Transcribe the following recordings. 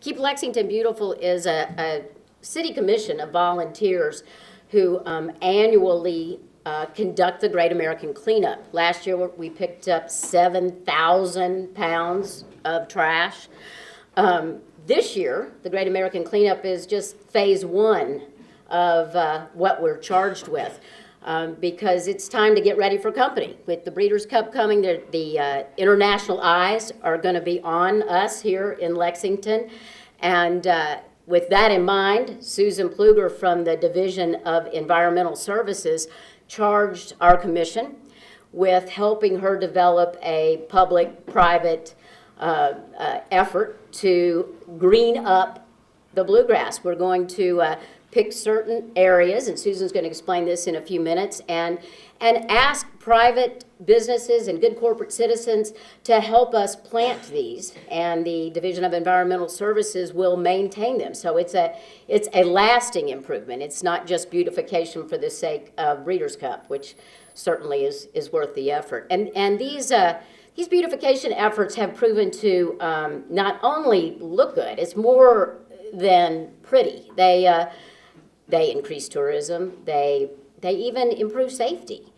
Keep Lexington Beautiful is a city commission of volunteers who annually conduct the Great American Cleanup. Last year we picked up 7,000 pounds of trash. This year, the Great American Cleanup is just phase one of what we're charged with. Because it's time to get ready for company. With the Breeders' Cup coming, the international eyes are going to be on us here in Lexington. And with that in mind, Susan Pluger from the Division of Environmental Services charged our commission with helping her develop a public-private effort to green up the bluegrass. We're going to pick certain areas, and Susan's going to explain this in a few minutes, and ask private businesses and good corporate citizens to help us plant these, and the Division of Environmental Services will maintain them. So it's a lasting improvement. It's not just beautification for the sake of Breeders' Cup, which certainly is worth the effort. And these beautification efforts have proven to not only look good, it's more than pretty. They increase tourism. They even improve safety.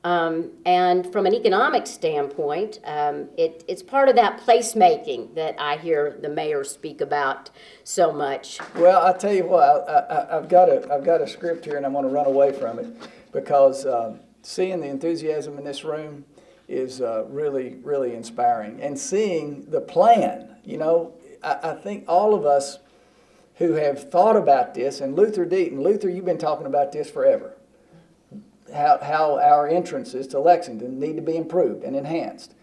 And from an economic standpoint, it's part of that placemaking that I hear the mayor speak about so much. Well, I tell you what, I've got a script here, and I'm going to run away from it because seeing the enthusiasm in this room is really, really inspiring. And seeing the plan, I think all of us who have thought about this, and Luther Deaton, Luther, you've been talking about this forever, how our entrances to Lexington need to be improved and enhanced.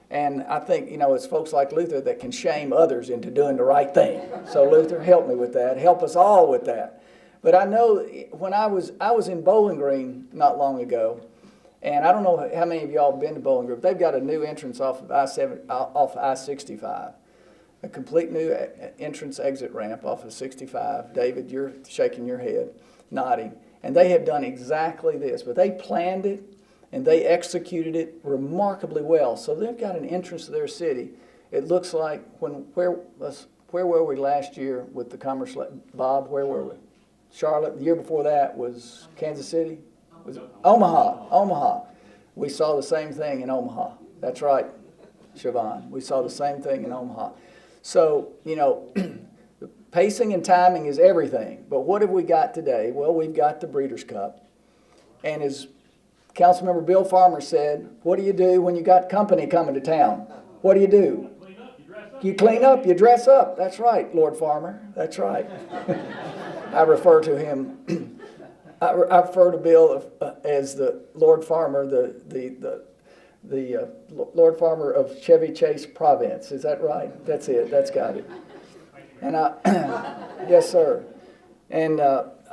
And I think, it's folks like Luther that can shame others into doing the right thing. So Luther, help me with that. Help us all with that. But I know when I was in Bowling Green not long ago, and I don't know how many of y'all have been to Bowling Green, but they've got a new entrance off of I-65. A complete new entrance exit ramp off of 65. David, you're shaking your head, nodding. And they have done exactly this, but they planned it and they executed it remarkably well. So they've got an entrance to their city. It looks like where were we last year with the Commerce? Bob, where were we? Charlotte. The year before that was Kansas City. Was it? Omaha. We saw the same thing in Omaha. That's right, Siobhan. We saw the same thing in Omaha. So, the pacing and timing is everything. But what have we got today? Well, we've got the Breeders' Cup. And as Councilmember Bill Farmer said, what do you do when you got company coming to town? What do? You clean up, you dress up. That's right, Lord Farmer. That's right. I refer to him, I refer to Bill as the Lord Farmer, the Lord Farmer of Chevy Chase Province. Is that right? That's it. That's got it. And yes, sir. And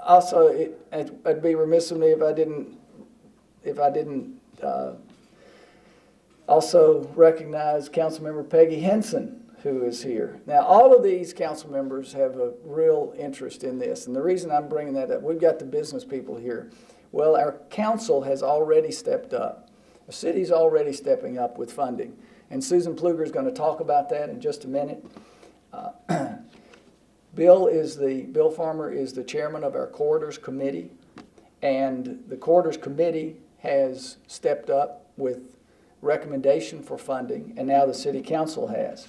also, it'd be remiss of me if I didn't also recognize Councilmember Peggy Henson, who is here. Now, all of these council members have a real interest in this, and the reason I'm bringing that up, we've got the business people here. Well, our council has already stepped up. The city's already stepping up with funding. And Susan Pluger is going to talk about that in just a minute. Bill Farmer is the chairman of our Corridors Committee. And the Corridors Committee has stepped up with recommendation for funding, and now the city council has.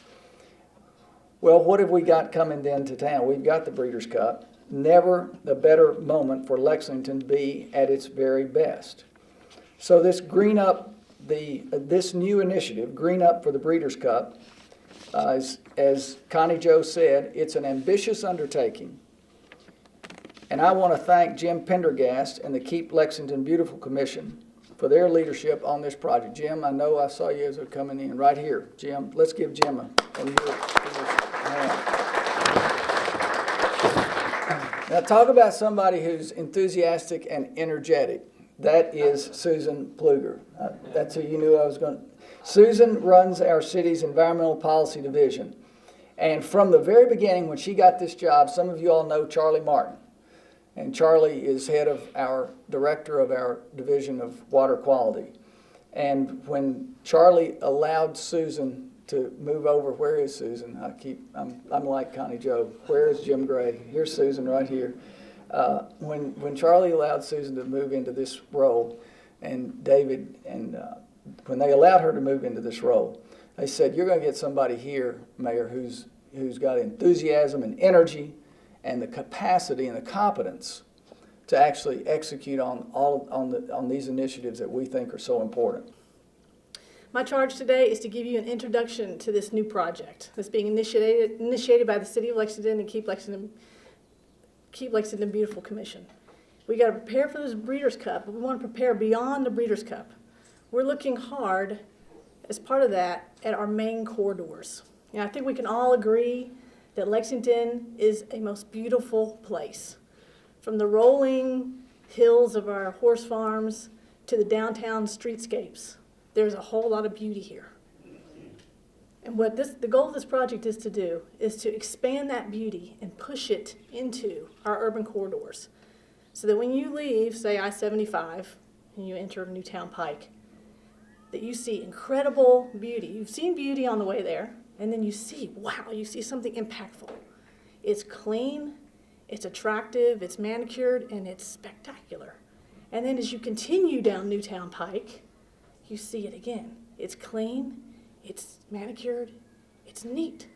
Well, what have we got coming then to town? We've got the Breeders' Cup. Never a better moment for Lexington to be at its very best. So this Green Up, this new initiative, Green Up for the Breeders' Cup, as Connie Jo said, it's an ambitious undertaking. And I want to thank Jim Pendergast and the Keep Lexington Beautiful Commission for their leadership on this project. Jim, I know I saw you as they're coming in right here. Jim, let's give Jim a hand. Now talk about somebody who's enthusiastic and energetic. That is Susan Pluger. That's who you knew I was going to. Susan runs our city's environmental policy division. And from the very beginning, when she got this job, some of you all know Charlie Martin. And Charlie is head of our director of our division of water quality. And when Charlie allowed Susan to move over. Where is Susan? I'm like Connie Joe. Where is Jim Gray? Here's Susan right here. When Charlie allowed Susan to move into this role, and David, and when they allowed her to move into this role, they said, you're going to get somebody here, Mayor, who's got enthusiasm and energy and the capacity and the competence to actually execute on these initiatives that we think are so important. My charge today is to give you an introduction to this new project that's being initiated by the City of Lexington and Keep Lexington Beautiful Commission. We got to prepare for this Breeders' Cup, but we want to prepare beyond the Breeders' Cup. We're looking hard, as part of that, at our main corridors. I think we can all agree that Lexington is a most beautiful place. From the rolling hills of our horse farms to the downtown streetscapes, there's a whole lot of beauty here. And what the goal of this project is to do is to expand that beauty and push it into our urban corridors. So that when you leave, say, I-75, and you enter Newtown Pike, that you see incredible beauty. You've seen beauty on the way there, and then you see, wow, you see something impactful. It's clean, it's attractive, it's manicured, and it's spectacular. And then as you continue down Newtown Pike, you see it again. It's clean, it's manicured, it's neat.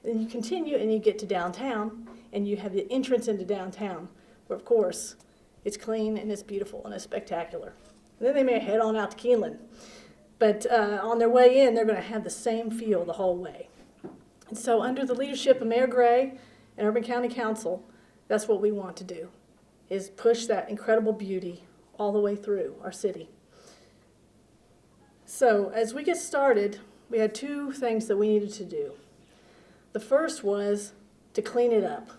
And then you continue and you get to downtown, and you have the entrance into downtown, where of course, it's clean and it's beautiful and it's spectacular. And then they may head on out to Keeneland. But on their way in, they're going to have the same feel the whole way. And so under the leadership of Mayor Gray and Urban County Council, that's what we want to do, is push that incredible beauty all the way through our city. So as we get started, we had two things that we needed to do. The first was to clean it up.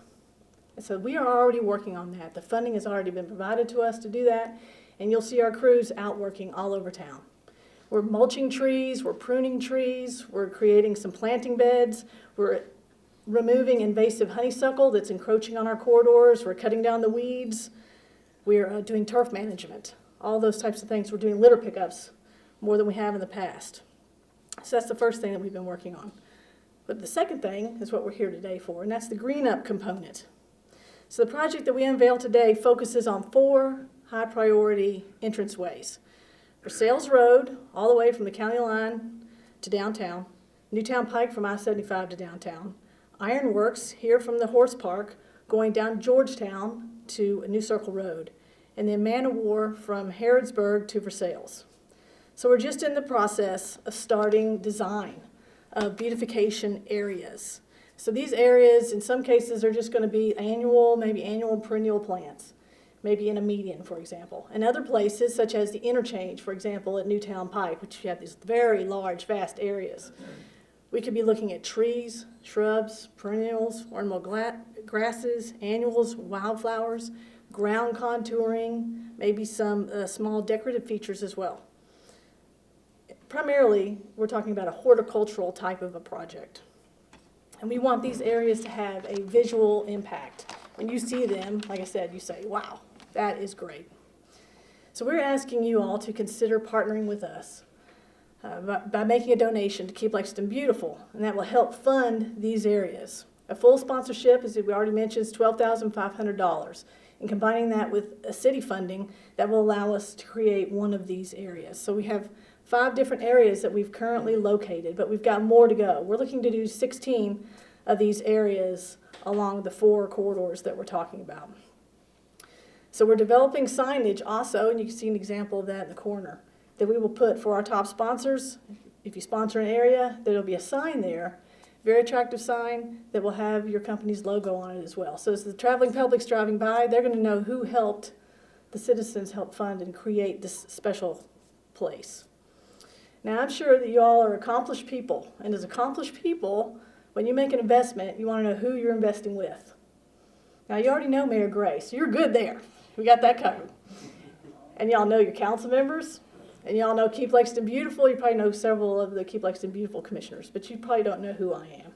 And so we are already working on that. The funding has already been provided to us to do that, and you'll see our crews out working all over town. We're mulching trees, we're pruning trees, we're creating some planting beds, we're removing invasive honeysuckle that's encroaching on our corridors, we're cutting down the weeds, we're doing turf management, all those types of things. We're doing litter pickups more than we have in the past. So that's the first thing that we've been working on. But the second thing is what we're here today for, and that's the green up component. So the project that we unveiled today focuses on 4 high priority entranceways. For Sales Road, all the way from the county line to downtown, Newtown Pike from I-75 to downtown, Ironworks here from the horse park going down Georgetown to New Circle Road, and then Man o' War from Harrodsburg to Versailles. So we're just in the process of starting design of beautification areas. So these areas, in some cases, are just going to be maybe annual perennial plants, maybe in a median, for example. In other places, such as the interchange, for example, at Newtown Pike, which you have these very large, vast areas, we could be looking at trees, shrubs, perennials, ornamental grasses, annuals, wildflowers, ground contouring, maybe some small decorative features as well. Primarily, we're talking about a horticultural type of a project. And we want these areas to have a visual impact. When you see them, like I said, you say, wow, that is great. So we're asking you all to consider partnering with us by making a donation to Keep Lexington Beautiful, and that will help fund these areas. A full sponsorship, as we already mentioned, is $12,500. And combining that with a city funding, that will allow us to create one of these areas. So we have 5 different areas that we've currently located, but we've got more to go. We're looking to do 16 of these areas along the 4 corridors that we're talking about. So we're developing signage also, and you can see an example of that in the corner, that we will put for our top sponsors. If you sponsor an area, there'll be a sign there, very attractive sign that will have your company's logo on it as well. So as the traveling public's driving by, they're going to know who helped, the citizens help fund and create this special place. Now, I'm sure that you all are accomplished people, and as accomplished people, when you make an investment, you want to know who you're investing with. Now, you already know Mayor Gray, so you're good there. We got that covered. And y'all know your council members, and y'all know Keep Lexington Beautiful. You probably know several of the Keep Lexington Beautiful commissioners, but you probably don't know who I am.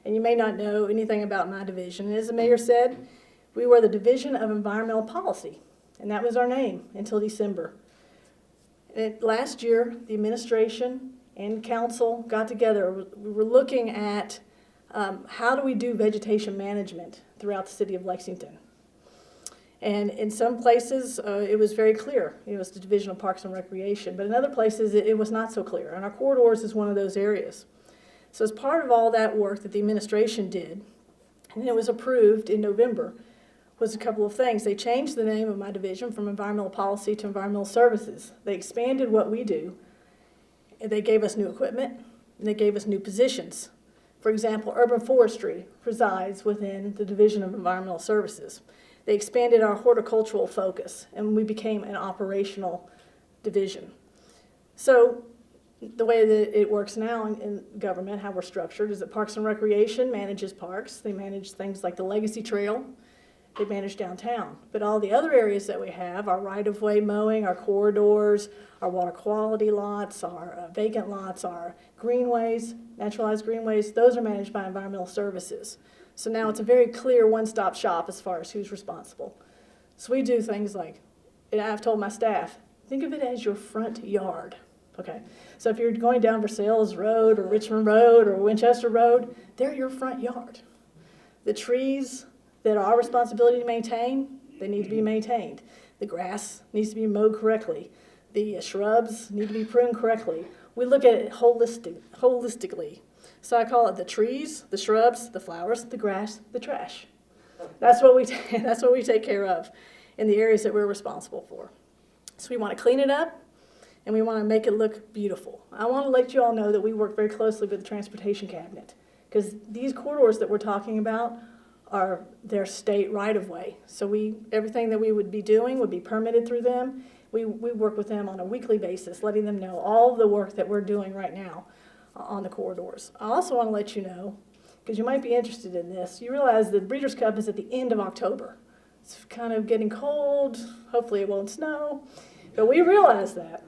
And you may not know anything about my division. And as the mayor said, we were the Division of Environmental Policy, and that was our name until December. Last year, the administration and council got together. We were looking at how do we do vegetation management throughout the city of Lexington. And in some places, it was very clear. It was the Division of Parks and Recreation. But in other places, it was not so clear. And our corridors is one of those areas. So as part of all that work that the administration did, and it was approved in November, was a couple of things. They changed the name of my division from Environmental Policy to Environmental Services. They expanded what we do. They gave us new equipment, and they gave us new positions. For example, urban forestry resides within the Division of Environmental Services. They expanded our horticultural focus, and we became an operational division. So the way that it works now in government, how we're structured, is that Parks and Recreation manages parks. They manage things like the Legacy Trail. They manage downtown. But all the other areas that we have, our right-of-way mowing, our corridors, our water quality lots, our vacant lots, our greenways, naturalized greenways, those are managed by Environmental Services. So now it's a very clear one-stop shop as far as who's responsible. So we do things like, and I've told my staff, think of it as your front yard. Okay, so if you're going down Versailles Road or Richmond Road or Winchester Road, they're your front yard. The trees that are our responsibility to maintain, they need to be maintained. The grass needs to be mowed correctly. The shrubs need to be pruned correctly. We look at it holistically. So I call it the trees, the shrubs, the flowers, the grass, the trash. That's what we take care of in the areas that we're responsible for. So we want to clean it up, and we want to make it look beautiful. I want to let you all know that we work very closely with the Transportation Cabinet, because these corridors that we're talking about are their state right-of-way. So everything that we would be doing would be permitted through them. We work with them on a weekly basis, letting them know all of the work that we're doing right now on the corridors. I also want to let you know, because you might be interested in this, you realize the Breeders' Cup is at the end of October. It's kind of getting cold. Hopefully it won't snow. But we realize that.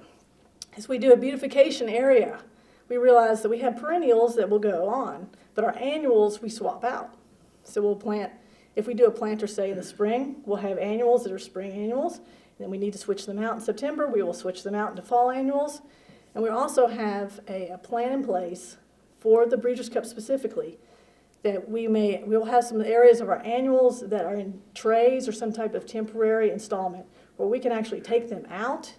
As we do a beautification area, we realize that we have perennials that will go on, but our annuals we swap out. So we'll plant, if we do a planter, say in the spring, we'll have annuals that are spring annuals. Then we need to switch them out in September. We will switch them out into fall annuals. And we also have a plan in place for the Breeders' Cup specifically that we'll have some areas of our annuals that are in trays or some type of temporary installment where we can actually take them out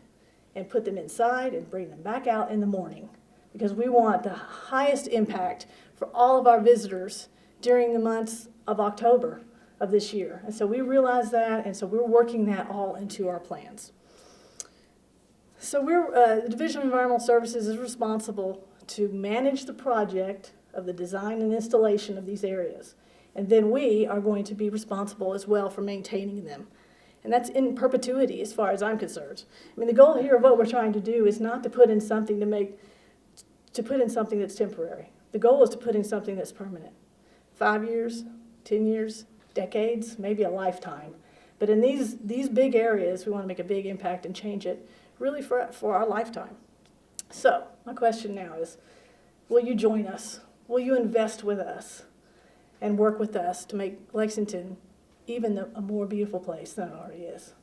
and put them inside and bring them back out in the morning, because we want the highest impact for all of our visitors during the months of October of this year. And so we realize that, and so we're working that all into our plans. So the Division of Environmental Services is responsible to manage the project of the design and installation of these areas. And then we are going to be responsible as well for maintaining them. And that's in perpetuity as far as I'm concerned. I mean, the goal here of what we're trying to do is not to put in something that's temporary. The goal is to put in something that's permanent. 5 years, 10 years, decades, maybe a lifetime. But in these big areas, we want to make a big impact and change it really for our lifetime. So my question now is, will you join us? Will you invest with us and work with us to make Lexington even a more beautiful place than it already is?